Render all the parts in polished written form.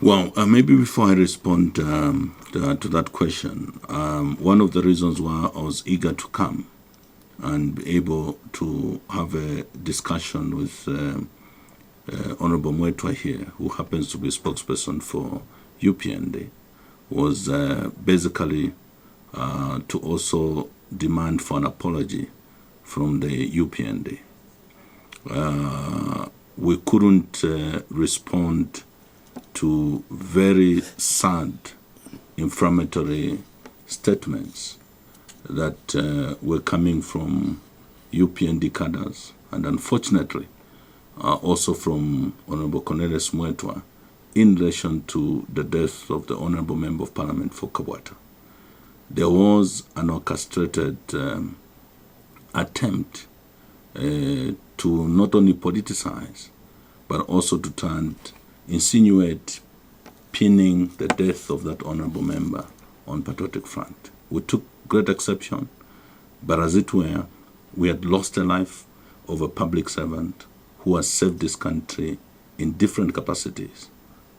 Well, maybe before I respond to that question, one of the reasons why I was eager to come and be able to have a discussion with Honorable Mwetwa here, who happens to be spokesperson for Upnd, was basically to also demand for an apology from the Upnd. We couldn't respond to very sad, inflammatory statements that were coming from Upnd cadres, and unfortunately also from Honorable Cornelius Mwetwa in relation to the death of the Honorable Member of Parliament for Kabwata. There was an orchestrated attempt to not only politicize, but also to insinuate pinning the death of that honorable member on patriotic front. We took great exception, but as it were, we had lost a life of a public servant who has served this country in different capacities,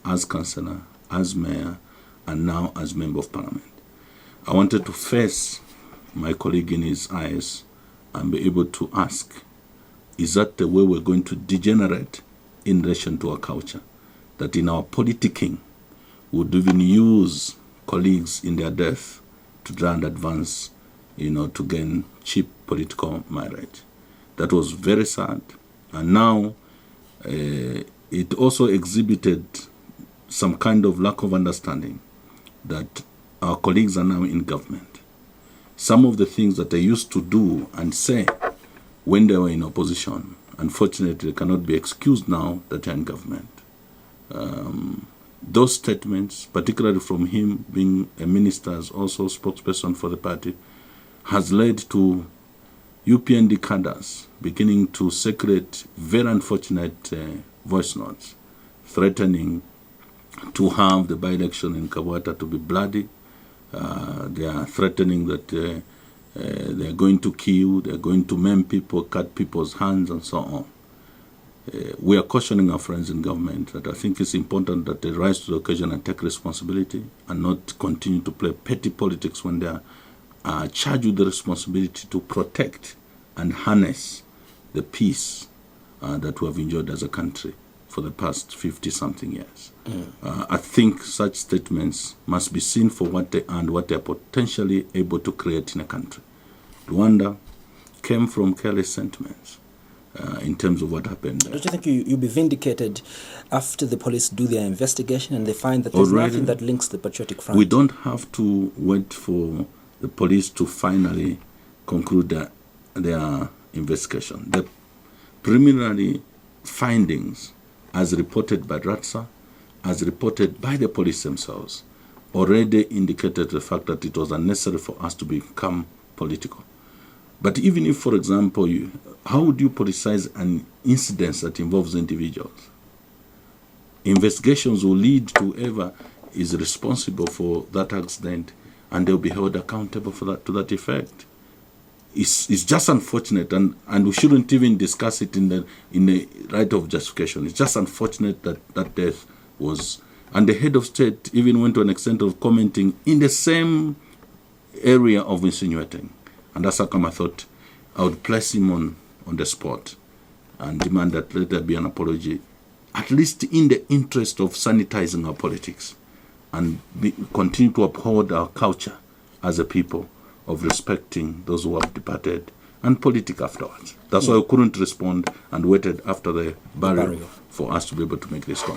as councillor, as mayor, and now as member of parliament. I wanted to face my colleague in his eyes and be able to ask, is that the way we're going to degenerate in relation to our culture? That in our politicking, would even use colleagues in their death to try and advance, to gain cheap political mileage. That was very sad. And now it also exhibited some kind of lack of understanding that our colleagues are now in government. Some of the things that they used to do and say when they were in opposition, unfortunately, cannot be excused now that they're in government. Those statements, particularly from him being a minister, as also spokesperson for the party, has led to Upnd cadres beginning to circulate very unfortunate voice notes, threatening to have the by-election in Kabwata to be bloody. They are threatening that they are going to kill, they are going to maim people, cut people's hands, and so on. We are cautioning our friends in government that I think it's important that they rise to the occasion and take responsibility and not continue to play petty politics when they are charged with the responsibility to protect and harness the peace that we have enjoyed as a country for the past 50-something years. I think such statements must be seen for what they are and what they are potentially able to create in a country. Rwanda came from careless sentiments. In terms of what happened. Don't you think you'll be vindicated after the police do their investigation and they find that there's nothing that links the patriotic front? We don't have to wait for the police to finally conclude their investigation. The preliminary findings, as reported by RATSA, as reported by the police themselves, already indicated the fact that it was unnecessary for us to become political. But even if, for example, how would you politicize an incident that involves individuals? Investigations will lead to whoever is responsible for that accident, and they'll be held accountable for that, to that effect. It's just unfortunate, and we shouldn't even discuss it in the right of justification. It's just unfortunate that that death was, and the head of state even went to an extent of commenting in the same area of insinuating. And that's how come I thought I would place him on the spot and demand that let there be an apology, at least in the interest of sanitizing our politics and continue to uphold our culture as a people of respecting those who have departed and politics afterwards. That's why I couldn't respond and waited after the burial for us to be able to make this comment.